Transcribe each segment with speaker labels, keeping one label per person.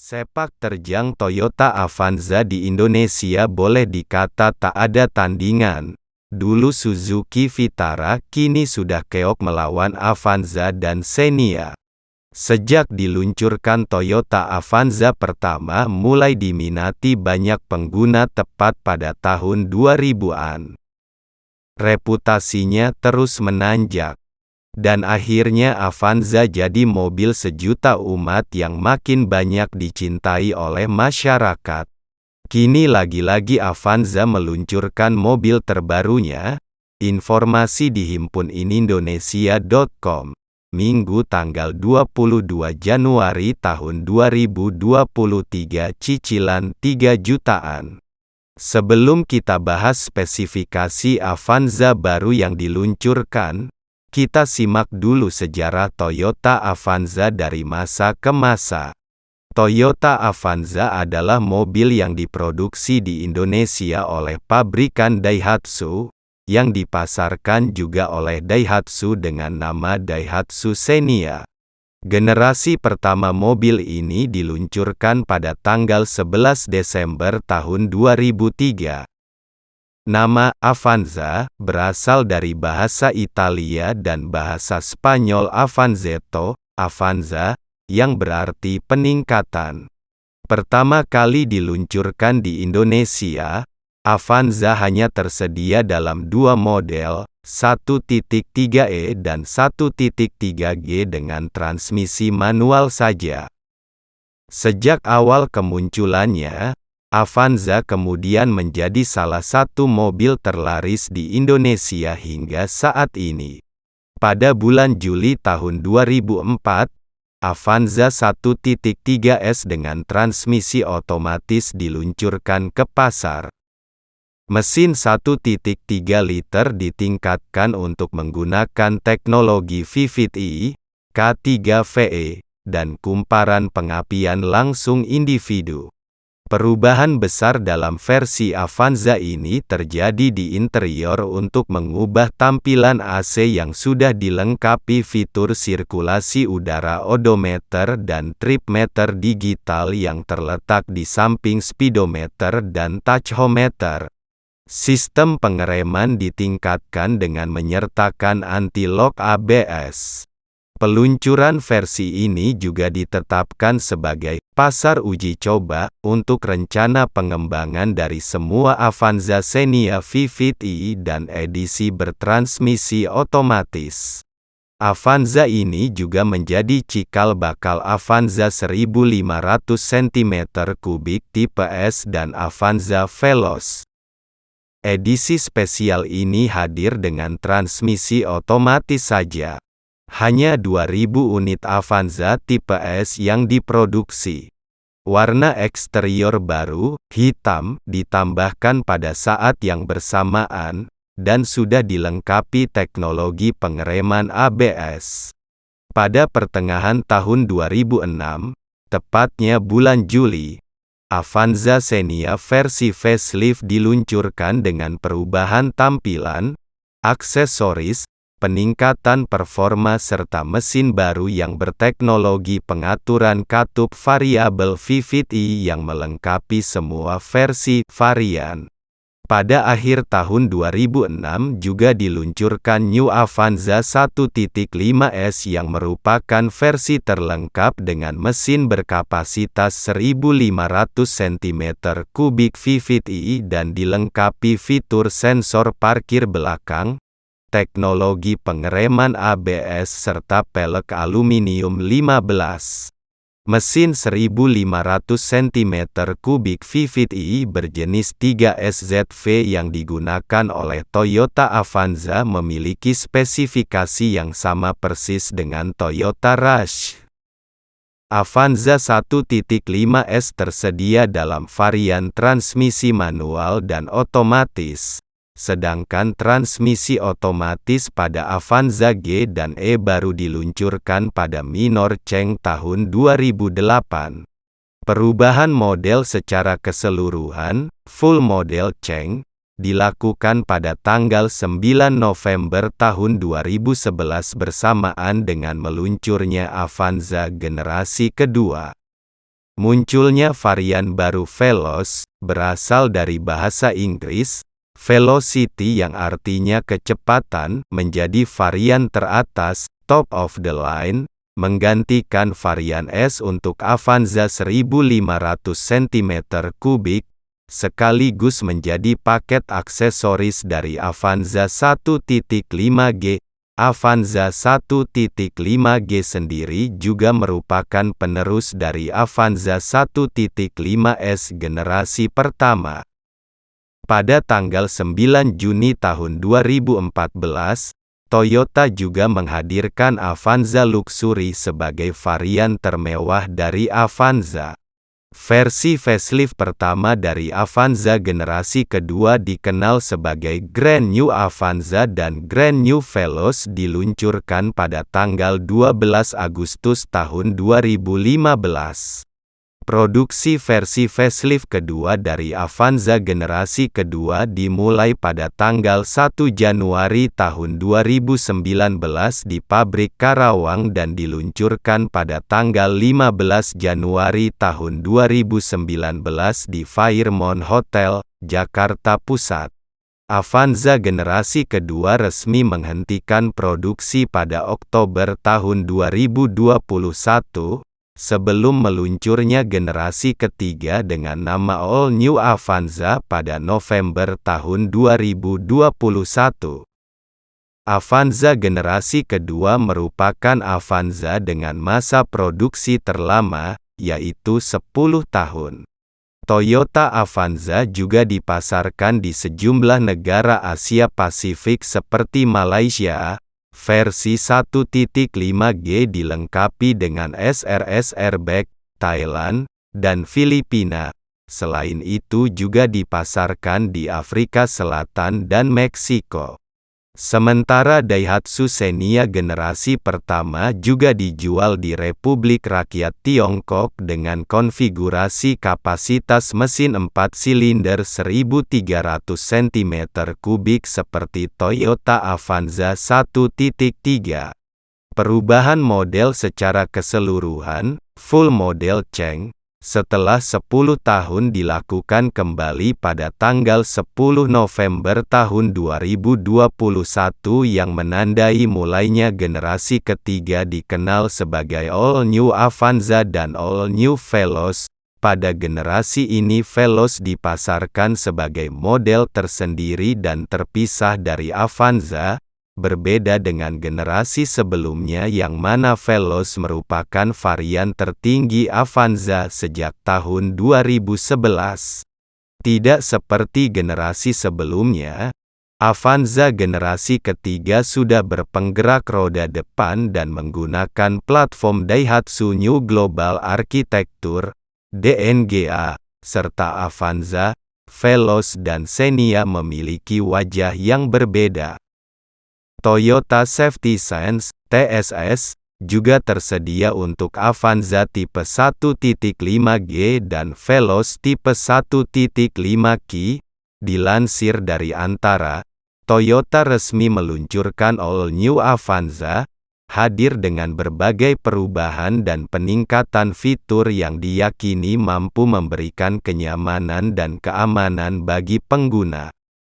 Speaker 1: Sepak terjang Toyota Avanza di Indonesia boleh dikata tak ada tandingan. Dulu Suzuki Vitara, kini sudah keok melawan Avanza dan Xenia. Sejak diluncurkan Toyota Avanza pertama mulai diminati banyak pengguna tepat pada tahun 2000-an. Reputasinya terus menanjak. Dan akhirnya Avanza jadi mobil sejuta umat yang makin banyak dicintai oleh masyarakat. Kini lagi-lagi Avanza meluncurkan mobil terbarunya. Informasi dihimpun indonesia.com. Minggu tanggal 22 Januari tahun 2023, cicilan 3 jutaan. Sebelum kita bahas spesifikasi Avanza baru yang diluncurkan, kita simak dulu sejarah Toyota Avanza dari masa ke masa. Toyota Avanza adalah mobil yang diproduksi di Indonesia oleh pabrikan Daihatsu, yang dipasarkan juga oleh Daihatsu dengan nama Daihatsu Xenia. Generasi pertama mobil ini diluncurkan pada tanggal 11 Desember tahun 2003. Nama Avanza berasal dari bahasa Italia dan bahasa Spanyol Avanzetto, Avanza, yang berarti peningkatan. Pertama kali diluncurkan di Indonesia, Avanza hanya tersedia dalam dua model, 1.3e dan 1.3g dengan transmisi manual saja. Sejak awal kemunculannya, Avanza kemudian menjadi salah satu mobil terlaris di Indonesia hingga saat ini. Pada bulan Juli tahun 2004, Avanza 1.3s dengan transmisi otomatis diluncurkan ke pasar. Mesin 1.3 liter ditingkatkan untuk menggunakan teknologi VVT, K3VE, dan kumparan pengapian langsung individu. Perubahan besar dalam versi Avanza ini terjadi di interior untuk mengubah tampilan AC yang sudah dilengkapi fitur sirkulasi udara odometer dan trip meter digital yang terletak di samping speedometer dan tachometer. Sistem pengereman ditingkatkan dengan menyertakan anti-lock ABS. Peluncuran versi ini juga ditetapkan sebagai pasar uji coba untuk rencana pengembangan dari semua Avanza Xenia VVT dan edisi bertransmisi otomatis. Avanza ini juga menjadi cikal bakal Avanza 1500 cm3 tipe S dan Avanza Veloz. Edisi spesial ini hadir dengan transmisi otomatis saja. Hanya 2000 unit Avanza tipe S yang diproduksi. Warna eksterior baru, hitam, ditambahkan pada saat yang bersamaan, dan sudah dilengkapi teknologi pengereman ABS. Pada pertengahan tahun 2006, tepatnya bulan Juli, Avanza Xenia versi facelift diluncurkan dengan perubahan tampilan, aksesoris, peningkatan performa serta mesin baru yang berteknologi pengaturan katup variabel VVT yang melengkapi semua versi varian. Pada akhir tahun 2006 juga diluncurkan New Avanza 1.5s yang merupakan versi terlengkap dengan mesin berkapasitas 1500 cm3 VVT dan dilengkapi fitur sensor parkir belakang, teknologi pengereman ABS serta pelek aluminium 15. Mesin 1500 cm3 VVT berjenis 3SZV yang digunakan oleh Toyota Avanza memiliki spesifikasi yang sama persis dengan Toyota Rush. Avanza 1.5s tersedia dalam varian transmisi manual dan otomatis. Sedangkan transmisi otomatis pada Avanza G dan E baru diluncurkan pada minor Cheng tahun 2008. Perubahan model secara keseluruhan, full model Cheng, dilakukan pada tanggal 9 November tahun 2011 bersamaan dengan meluncurnya Avanza generasi kedua. Munculnya varian baru Veloz, berasal dari bahasa Inggris, velocity yang artinya kecepatan, menjadi varian teratas, top of the line, menggantikan varian S untuk Avanza 1500 cm3, sekaligus menjadi paket aksesoris dari Avanza 1.5G. Avanza 1.5G sendiri juga merupakan penerus dari Avanza 1.5S generasi pertama. Pada tanggal 9 Juni tahun 2014, Toyota juga menghadirkan Avanza Luxury sebagai varian termewah dari Avanza. Versi facelift pertama dari Avanza generasi kedua dikenal sebagai Grand New Avanza dan Grand New Veloz diluncurkan pada tanggal 12 Agustus tahun 2015. Produksi versi facelift kedua dari Avanza generasi kedua dimulai pada tanggal 1 Januari tahun 2019 di pabrik Karawang dan diluncurkan pada tanggal 15 Januari tahun 2019 di Fairmont Hotel, Jakarta Pusat. Avanza generasi kedua resmi menghentikan produksi pada Oktober tahun 2021. Sebelum meluncurnya generasi ketiga dengan nama All New Avanza pada November tahun 2021. Avanza generasi kedua merupakan Avanza dengan masa produksi terlama, yaitu 10 tahun. Toyota Avanza juga dipasarkan di sejumlah negara Asia Pasifik seperti Malaysia. Versi 1.5G dilengkapi dengan SRS airbag, Thailand, dan Filipina. Selain itu juga dipasarkan di Afrika Selatan dan Meksiko. Sementara Daihatsu Xenia generasi pertama juga dijual di Republik Rakyat Tiongkok dengan konfigurasi kapasitas mesin 4 silinder 1300 cm3 seperti Toyota Avanza 1.3. Perubahan model secara keseluruhan, full model Cheng, setelah 10 tahun dilakukan kembali pada tanggal 10 November tahun 2021 yang menandai mulainya generasi ketiga dikenal sebagai All New Avanza dan All New Veloz. Pada generasi ini Veloz dipasarkan sebagai model tersendiri dan terpisah dari Avanza. Berbeda dengan generasi sebelumnya yang mana Veloz merupakan varian tertinggi Avanza sejak tahun 2011. Tidak seperti generasi sebelumnya, Avanza generasi ketiga sudah berpenggerak roda depan dan menggunakan platform Daihatsu New Global Architecture, DNGA, serta Avanza, Veloz dan Xenia memiliki wajah yang berbeda. Toyota Safety Sense, TSS, juga tersedia untuk Avanza tipe 1.5G dan Veloz tipe 1.5Ki. Dilansir dari Antara, Toyota resmi meluncurkan All New Avanza, hadir dengan berbagai perubahan dan peningkatan fitur yang diyakini mampu memberikan kenyamanan dan keamanan bagi pengguna.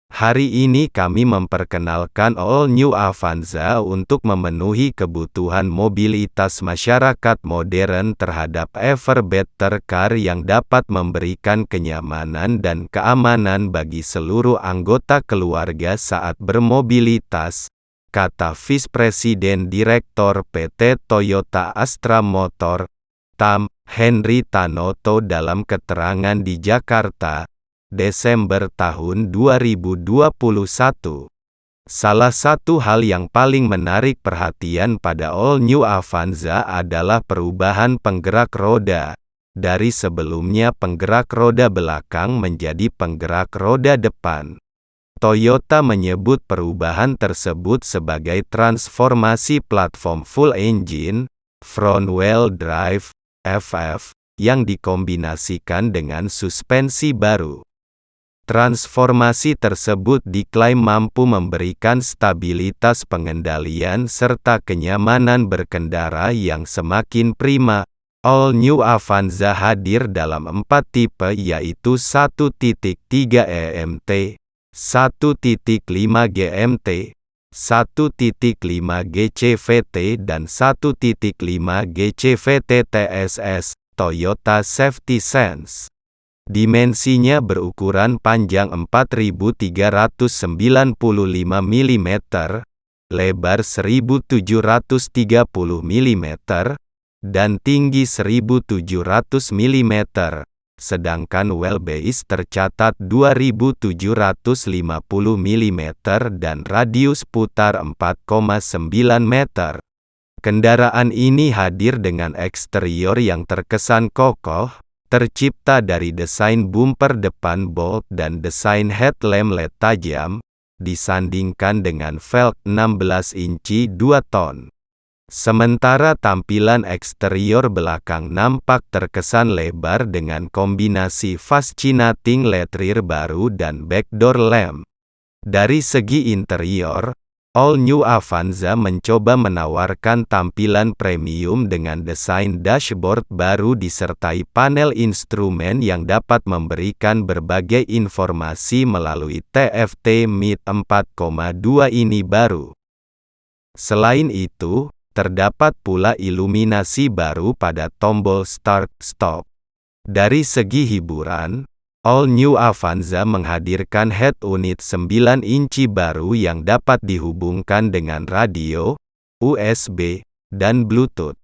Speaker 1: Hari ini kami memperkenalkan All New Avanza untuk memenuhi kebutuhan mobilitas masyarakat modern terhadap ever better car yang dapat memberikan kenyamanan dan keamanan bagi seluruh anggota keluarga saat bermobilitas, kata Vice Presiden Direktur PT Toyota Astra Motor, TAM, Henry Tanoto dalam keterangan di Jakarta, Desember tahun 2021. Salah satu hal yang paling menarik perhatian pada All New Avanza adalah perubahan penggerak roda. Dari sebelumnya penggerak roda belakang menjadi penggerak roda depan. Toyota menyebut perubahan tersebut sebagai transformasi platform full engine, front wheel drive, FF, yang dikombinasikan dengan suspensi baru. Transformasi tersebut diklaim mampu memberikan stabilitas pengendalian serta kenyamanan berkendara yang semakin prima, All New Avanza hadir dalam 4 tipe yaitu 1.3 EMT, 1.5 GMT, 1.5 GCVT dan 1.5 GCVT TSS, Toyota Safety Sense. Dimensinya berukuran panjang 4.395 mm, lebar 1.730 mm, dan tinggi 1.700 mm, sedangkan wheelbase tercatat 2.750 mm dan radius putar 4,9 meter. Kendaraan ini hadir dengan eksterior yang terkesan kokoh, tercipta dari desain bumper depan bold dan desain headlamp LED tajam, disandingkan dengan velg 16 inci 2 ton. Sementara tampilan eksterior belakang nampak terkesan lebar dengan kombinasi fascinating LED rear baru dan backdoor lamp. Dari segi interior, All New Avanza mencoba menawarkan tampilan premium dengan desain dashboard baru disertai panel instrumen yang dapat memberikan berbagai informasi melalui TFT MID 4,2 ini baru. Selain itu, terdapat pula iluminasi baru pada tombol Start-Stop. Dari segi hiburan, All New Avanza menghadirkan head unit 9 inci baru yang dapat dihubungkan dengan radio, USB, dan Bluetooth.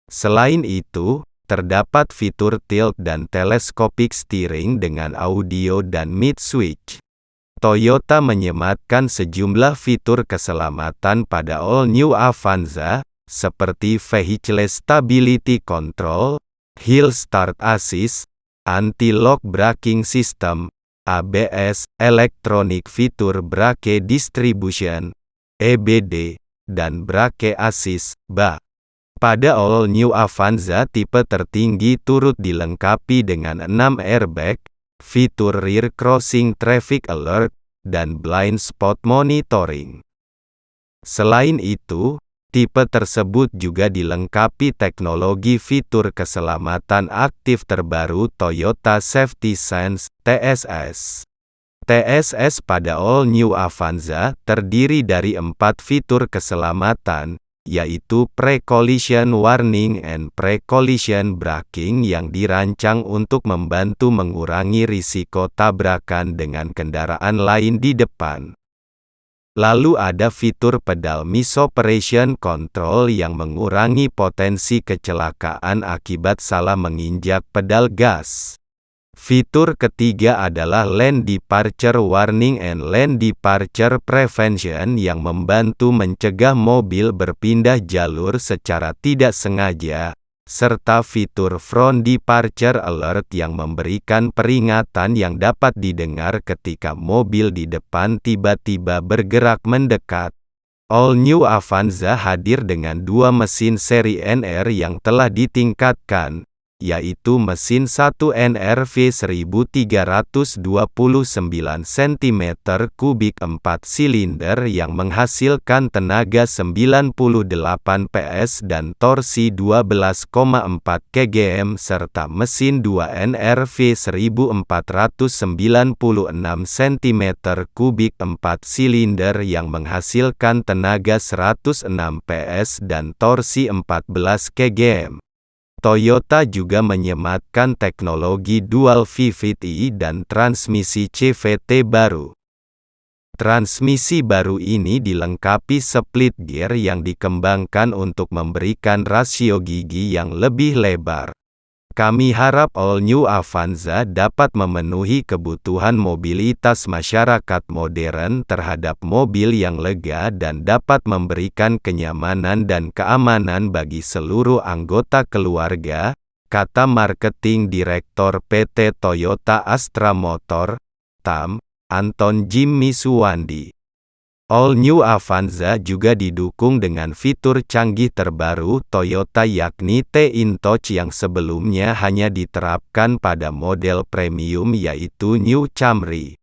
Speaker 1: Selain itu, terdapat fitur tilt dan telescopic steering dengan audio dan mid switch. Toyota menyematkan sejumlah fitur keselamatan pada All New Avanza, seperti Vehicle Stability Control, Hill Start Assist, Anti-Lock Braking System, ABS, Electronic Feature Brake Distribution, EBD, dan Brake Assist, BA. Pada All New Avanza tipe tertinggi turut dilengkapi dengan 6 airbag, fitur Rear Crossing Traffic Alert, dan Blind Spot Monitoring. Selain itu, tipe tersebut juga dilengkapi teknologi fitur keselamatan aktif terbaru Toyota Safety Sense, TSS. TSS pada All New Avanza terdiri dari 4 fitur keselamatan, yaitu Pre-Collision Warning and Pre-Collision Braking yang dirancang untuk membantu mengurangi risiko tabrakan dengan kendaraan lain di depan. Lalu ada fitur pedal Misoperation Control yang mengurangi potensi kecelakaan akibat salah menginjak pedal gas. Fitur ketiga adalah Lane Departure Warning and Lane Departure Prevention yang membantu mencegah mobil berpindah jalur secara tidak sengaja, serta fitur Front Departure Alert yang memberikan peringatan yang dapat didengar ketika mobil di depan tiba-tiba bergerak mendekat. All New Avanza hadir dengan 2 mesin seri NR yang telah ditingkatkan, yaitu mesin 1 NRV 1329 cm3 4 silinder yang menghasilkan tenaga 98 PS dan torsi 12,4 kgm serta mesin 2 NRV 1496 cm3 4 silinder yang menghasilkan tenaga 106 PS dan torsi 14 kgm. Toyota juga menyematkan teknologi Dual VVT dan transmisi CVT baru. Transmisi baru ini dilengkapi split gear yang dikembangkan untuk memberikan rasio gigi yang lebih lebar. Kami harap All New Avanza dapat memenuhi kebutuhan mobilitas masyarakat modern terhadap mobil yang lega dan dapat memberikan kenyamanan dan keamanan bagi seluruh anggota keluarga, kata Marketing Direktor PT Toyota Astra Motor, TAM, Anton Jimmy Suwandi. All New Avanza juga didukung dengan fitur canggih terbaru Toyota yakni T-InTouch yang sebelumnya hanya diterapkan pada model premium yaitu New Camry.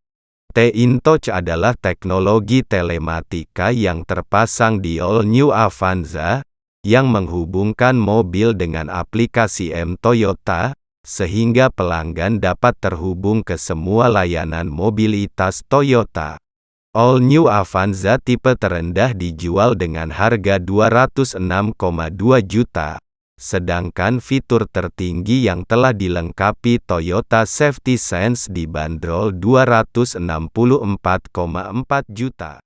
Speaker 1: T-InTouch adalah teknologi telematika yang terpasang di All New Avanza, yang menghubungkan mobil dengan aplikasi M-Toyota, sehingga pelanggan dapat terhubung ke semua layanan mobilitas Toyota. All New Avanza tipe terendah dijual dengan harga Rp206,2 juta, sedangkan fitur tertinggi yang telah dilengkapi Toyota Safety Sense dibanderol Rp264,4 juta.